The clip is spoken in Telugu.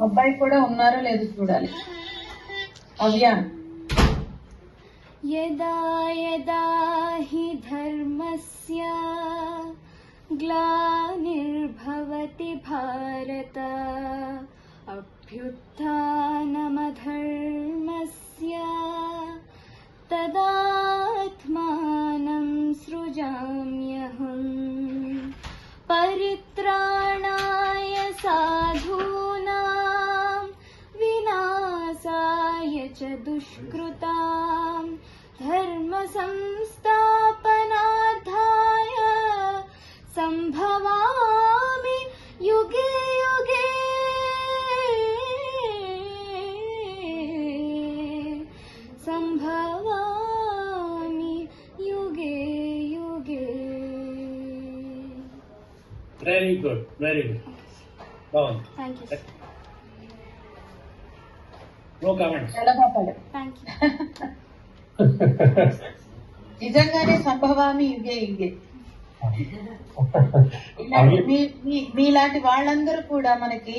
అబ్బాయి కూడా ఉన్నారో లేదో చూడాలి. అవ్య యదా యదా హి ధర్మస్య గ్లానిర్భవతి భారత అభ్యుత్థానమధర్మస్య తదాత్మానం సృజామ్యహం పరిత్రాణాయ సాధూనాం వినాశాయ చ దుష్కృతాం ధర్మ సంస్థాపనార్థాయ సంభవామి యుగే యుగే సంభవామి యుగే యుగే. వెరీ గుడ్, వెరీ గుడ్, బాగుంది. Thank you. No comments. చాలా బాగా థ్యాంక్ యూ. నిజంగానే సంభవామి యుగే యుగే. మీలాంటి వాళ్ళందరూ కూడా మనకి